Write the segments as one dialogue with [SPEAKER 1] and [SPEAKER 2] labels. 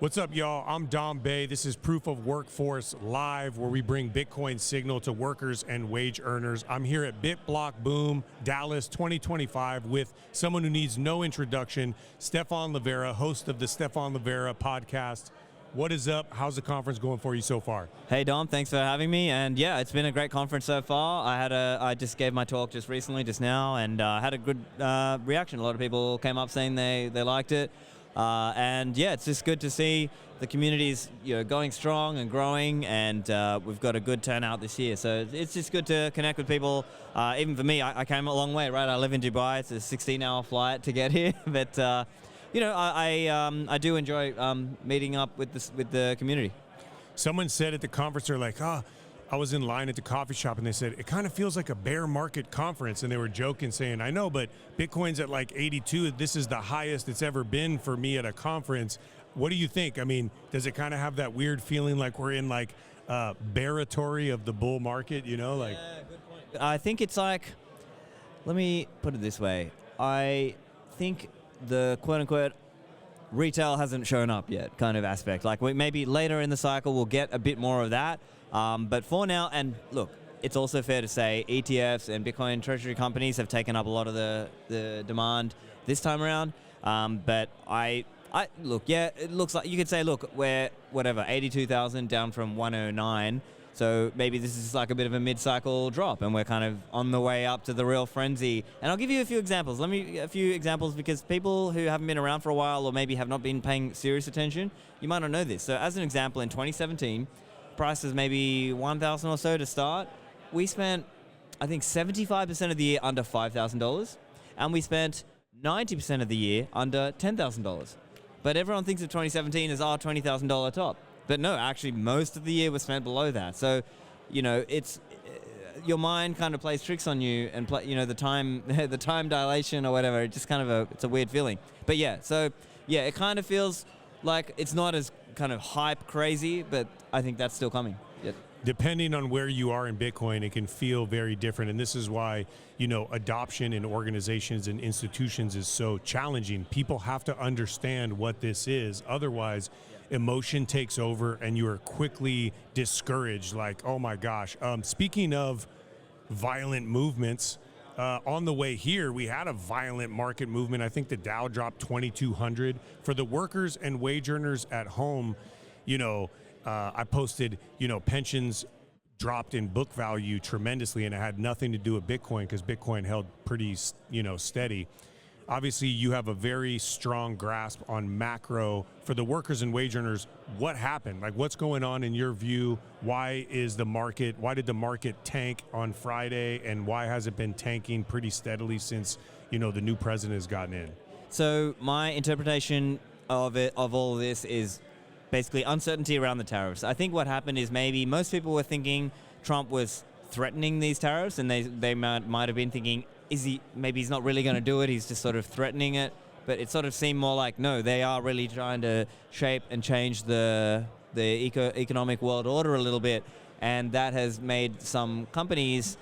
[SPEAKER 1] What's up, y'all? I'm Dom Bay. This is Proof of Workforce Live, where we bring Bitcoin signal to workers and wage earners. I'm here at BitBlockBoom, Dallas 2025, with someone who needs no introduction, Stephan Livera, host of the Stephan Livera podcast. What is up? How's the conference going for you so far?
[SPEAKER 2] Hey Dom, thanks for having me. And yeah, it's been a great conference so far. I just gave my talk just recently, just now, and had a good reaction. A lot of people came up saying they liked it. And yeah, it's just good to see the communities going strong and growing, and we've got a good turnout this year. So it's just good to connect with people. Even for me, I came a long way, right? I live in Dubai. It's a 16-hour flight to get here, but I do enjoy meeting up with the community.
[SPEAKER 1] Someone said at the conference, they're like, I was in line at the coffee shop, and they said, it kind of feels like a bear market conference. And they were joking, saying, I know, but Bitcoin's at like 82. This is the highest it's ever been for me at a conference. What do you think? I mean, does it kind of have that weird feeling like we're in like bearatory of the bull market, Yeah,
[SPEAKER 2] good point. I think it's like, let me put it this way. I think the quote-unquote retail hasn't shown up yet kind of aspect. Like maybe later in the cycle we'll get a bit more of that. But for now, and look, it's also fair to say ETFs and Bitcoin treasury companies have taken up a lot of the demand this time around. But I look, yeah, it looks like you could say, look, we're 82,000 down from 109. So maybe this is like a bit of a mid-cycle drop, and we're kind of on the way up to the real frenzy. And I'll give you a few examples. Because people who haven't been around for a while or maybe have not been paying serious attention, you might not know this. So as an example, in 2017, prices maybe 1,000 or so to start. We spent, I think, 75% of the year under $5,000, and we spent 90% of the year under $10,000. But everyone thinks of 2017 as our $20,000 top. But no, actually, most of the year was spent below that. So, it's your mind kind of plays tricks on you, and the time dilation or whatever. It's just kind of it's a weird feeling. But yeah, so yeah, it kind of feels like it's not as kind of hype crazy, but I think that's still coming. Yep.
[SPEAKER 1] Depending on where you are in Bitcoin, it can feel very different. And this is why, adoption in organizations and institutions is so challenging. People have to understand what this is. Otherwise, emotion takes over and you are quickly discouraged. Like, oh my gosh. Speaking of violent movements, on the way here, we had a violent market movement. I think the Dow dropped 2,200. For the workers and wage earners at home, I posted, pensions dropped in book value tremendously, and it had nothing to do with Bitcoin because Bitcoin held pretty, steady. Obviously, you have a very strong grasp on macro. For the workers and wage earners, what happened? Like, what's going on in your view? Why did the market tank on Friday, and why has it been tanking pretty steadily since, the new president has gotten in?
[SPEAKER 2] So my interpretation of all of this is basically uncertainty around the tariffs. I think what happened is maybe most people were thinking Trump was threatening these tariffs, and they might have been thinking, maybe he's not really going to do it, he's just sort of threatening it. But it sort of seemed more like, no, they are really trying to shape and change the economic world order a little bit. And that has made some companies,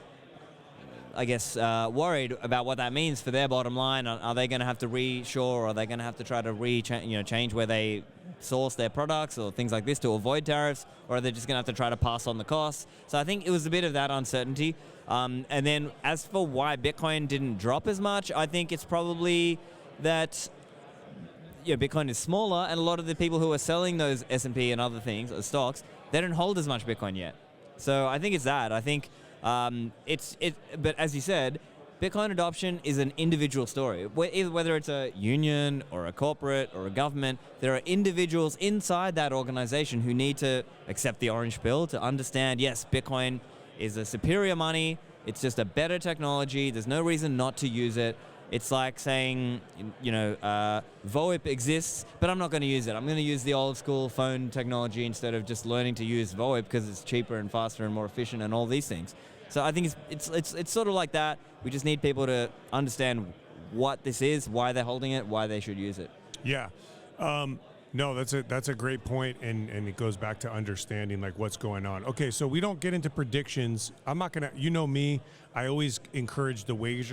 [SPEAKER 2] I guess, worried about what that means for their bottom line. Are they going to have to reshore, or are they going to have to try to change where they source their products or things like this to avoid tariffs, or are they just going to have to try to pass on the costs? So I think it was a bit of that uncertainty. And then as for why Bitcoin didn't drop as much, I think it's probably that Bitcoin is smaller, and a lot of the people who are selling those S&P and other things, or stocks, they don't hold as much Bitcoin yet. So I think it's that. I think but as you said, Bitcoin adoption is an individual story. Whether it's a union or a corporate or a government, there are individuals inside that organization who need to accept the orange pill to understand, yes, Bitcoin is a superior money. It's just a better technology. There's no reason not to use it. It's like saying, VoIP exists, but I'm not going to use it. I'm going to use the old school phone technology instead of just learning to use VoIP because it's cheaper and faster and more efficient and all these things. So I think it's sort of like that. We just need people to understand what this is, why they're holding it, why they should use it.
[SPEAKER 1] Yeah. No, that's a great point, and it goes back to understanding like what's going on. Okay, so we don't get into predictions. I'm not gonna, me, I always encourage the wage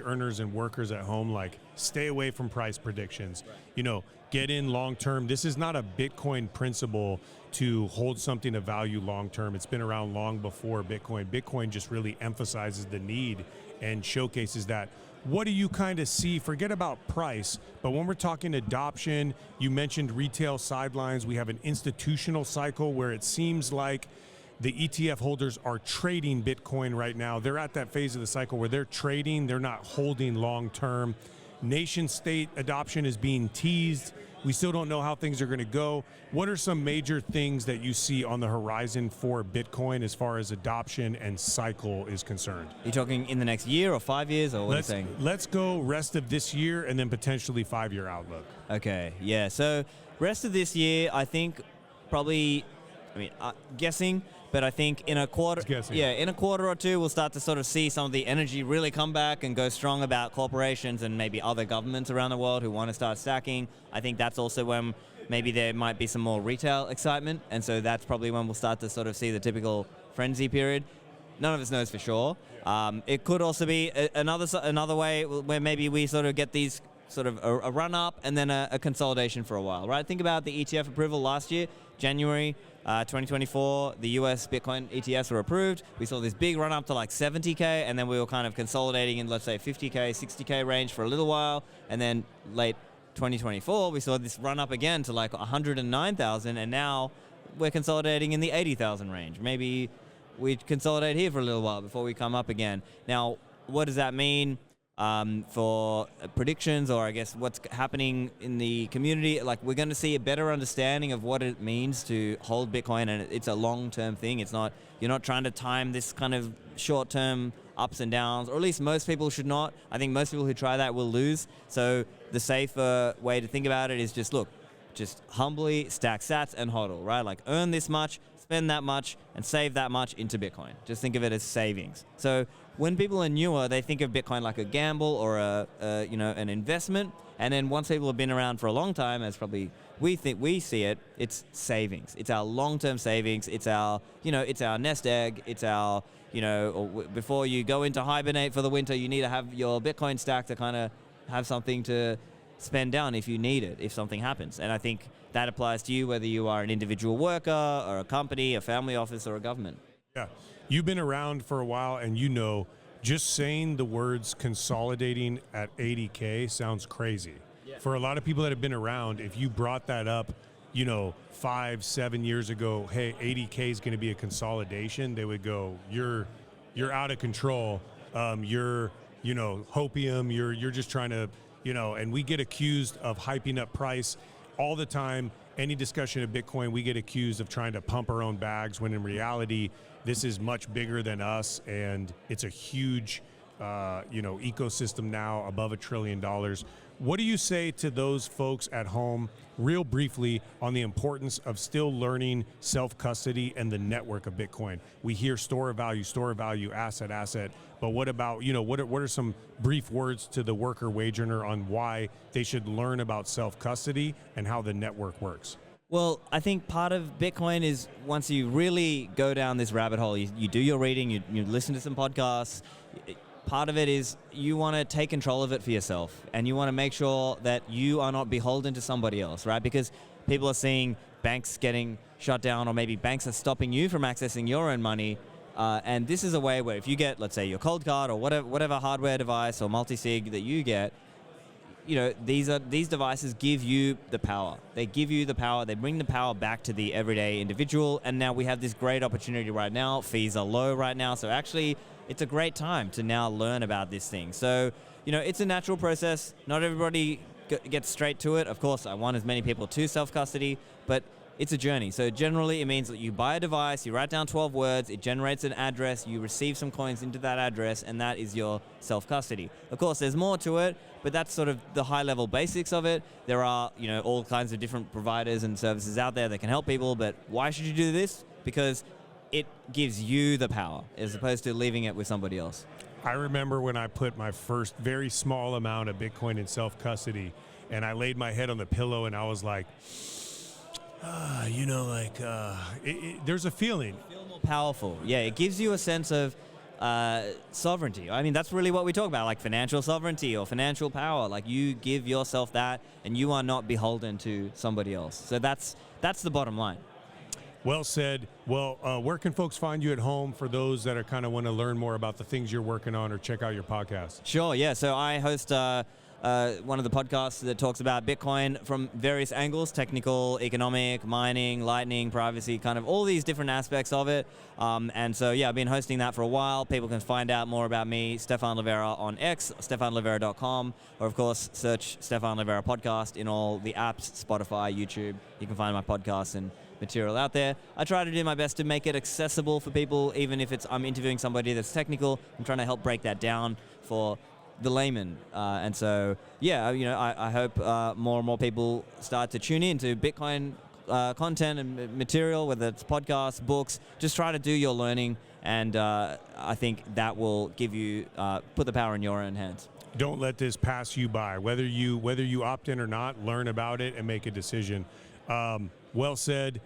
[SPEAKER 1] earners and workers at home, like, stay away from price predictions. Right. get in long term. This is not a Bitcoin principle to hold something of value long term. It's been around long before Bitcoin. Bitcoin just really emphasizes the need and showcases that. What do you kind of see? Forget about price, but when we're talking adoption, you mentioned retail sidelines. We have an institutional cycle where it seems like the ETF holders are trading Bitcoin right now. They're at that phase of the cycle where they're trading, they're not holding long term. Nation state adoption is being teased. We still don't know how things are going to go. What are some major things that you see on the horizon for Bitcoin as far as adoption and cycle is concerned?
[SPEAKER 2] You're talking in the next year or 5 years, or what are you saying?
[SPEAKER 1] Let's go rest of this year and then potentially 5-year outlook.
[SPEAKER 2] Okay, yeah. So rest of this year, I think probably, guessing, but I think in a quarter, in a quarter or two, we'll start to sort of see some of the energy really come back and go strong about corporations and maybe other governments around the world who want to start stacking. I think that's also when maybe there might be some more retail excitement, and so that's probably when we'll start to sort of see the typical frenzy period. None of us knows for sure. It could also be another way where maybe we sort of get these sort of a run up and then a consolidation for a while, right? Think about the ETF approval last year, January 2024, the US Bitcoin ETFs were approved. We saw this big run up to like 70K, and then we were kind of consolidating in, let's say, 50K, 60K range for a little while, and then late 2024, we saw this run up again to like 109,000, and now we're consolidating in the 80,000 range. Maybe we consolidate here for a little while before we come up again. Now, what does that mean for predictions, or I guess what's happening in the community? Like, we're going to see a better understanding of what it means to hold Bitcoin, and it's a long-term thing. It's not, you're not trying to time this kind of short-term ups and downs, or at least most people should not. I think most people who try that will lose. So the safer way to think about it is just humbly stack sats and hodl, right? Like, earn this much, spend that much, and save that much into Bitcoin. Just think of it as savings. So when people are newer, they think of Bitcoin like a gamble or an investment. And then once people have been around for a long time, as probably we see it, it's savings. It's our long-term savings. It's our nest egg. It's our, before you go into hibernate for the winter, you need to have your Bitcoin stack to kind of have something to spend down if you need it, if something happens. And I think that applies to you whether you are an individual worker or a company, a family office, or a government.
[SPEAKER 1] Yeah, you've been around for a while, and just saying the words consolidating at 80K sounds crazy. Yeah. For a lot of people that have been around, if you brought that up, 5-7 years ago, hey, 80K is going to be a consolidation, they would go, you're out of control. You're hopium. You're just trying to, and we get accused of hyping up price all the time. Any discussion of Bitcoin, we get accused of trying to pump our own bags, when in reality, this is much bigger than us, and it's a huge, ecosystem now, above $1 trillion. What do you say to those folks at home, real briefly, on the importance of still learning self-custody and the network of Bitcoin? We hear store of value, asset, but what about, what are some brief words to the worker wage earner on why they should learn about self-custody and how the network works?
[SPEAKER 2] Well, I think part of Bitcoin is, once you really go down this rabbit hole, you do your reading, you listen to some podcasts. Part of it is you want to take control of it for yourself, and you want to make sure that you are not beholden to somebody else, right? Because people are seeing banks getting shut down, or maybe banks are stopping you from accessing your own money. And this is a way where if you get, let's say, your cold card or whatever hardware device or multi-sig that you get, these devices give you the power. They give you the power. They bring the power back to the everyday individual. And now we have this great opportunity right now. Fees are low right now. So actually, it's a great time to now learn about this thing. So, it's a natural process. Not everybody gets straight to it. Of course, I want as many people to self-custody, but it's a journey. So generally, it means that you buy a device, you write down 12 words, it generates an address, you receive some coins into that address, and that is your self-custody. Of course, there's more to it, but that's sort of the high-level basics of it. There are, all kinds of different providers and services out there that can help people, but why should you do this? Because it gives you the power, as opposed to leaving it with somebody else.
[SPEAKER 1] I remember when I put my first very small amount of Bitcoin in self-custody, and I laid my head on the pillow, and I was like, there's a feeling.
[SPEAKER 2] You feel more powerful. Yeah, it gives you a sense of sovereignty. I mean, that's really what we talk about, like financial sovereignty or financial power. Like you give yourself that, and you are not beholden to somebody else. So that's the bottom line.
[SPEAKER 1] Well said. Well, where can folks find you at home for those that are kind of want to learn more about the things you're working on or check out your podcast?
[SPEAKER 2] Sure, yeah. So I host one of the podcasts that talks about Bitcoin from various angles: technical, economic, mining, lightning, privacy, kind of all these different aspects of it. And so, yeah, I've been hosting that for a while. People can find out more about me, Stephan Livera on X, stephanlivera.com, or of course, search Stephan Livera podcast in all the apps, Spotify, YouTube. You can find my podcasts and material out there. I try to do my best to make it accessible for people, even if I'm interviewing somebody that's technical. I'm trying to help break that down for the layman. And so, yeah, I hope more and more people start to tune in to Bitcoin content and material, whether it's podcasts, books. Just try to do your learning, and I think that will give you, put the power in your own hands.
[SPEAKER 1] Don't let this pass you by. Whether you opt in or not, learn about it and make a decision. Well said.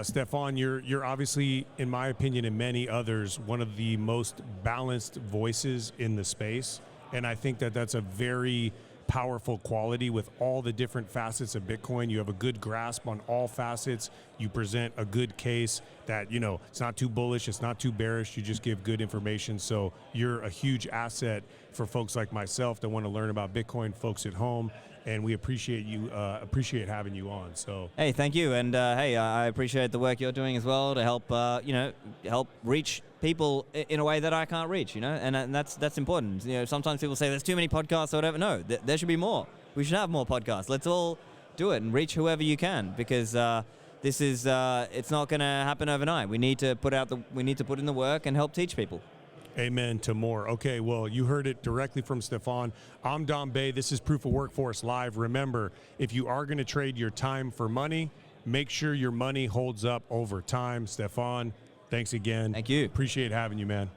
[SPEAKER 1] Stephan, you're obviously, in my opinion and many others, one of the most balanced voices in the space. And I think that that's a very powerful quality with all the different facets of Bitcoin. You have a good grasp on all facets. You present a good case that, it's not too bullish, it's not too bearish. You just give good information. So you're a huge asset for folks like myself that want to learn about Bitcoin, folks at home. And we appreciate having you on. So
[SPEAKER 2] hey, thank you, and hey, I appreciate the work you're doing as well to help help reach people in a way that I can't reach. And that's important. Sometimes people say there's too many podcasts or whatever. No, there should be more. We should have more podcasts. Let's all do it and reach whoever you can, because this is it's not going to happen overnight. We need to put in the work and help teach people.
[SPEAKER 1] Amen to more. Okay, well, you heard it directly from Stephan. I'm Dom Bay. This is Proof of Workforce Live. Remember, if you are going to trade your time for money, make sure your money holds up over time. Stephan, thanks again.
[SPEAKER 2] Thank you.
[SPEAKER 1] Appreciate having you, man.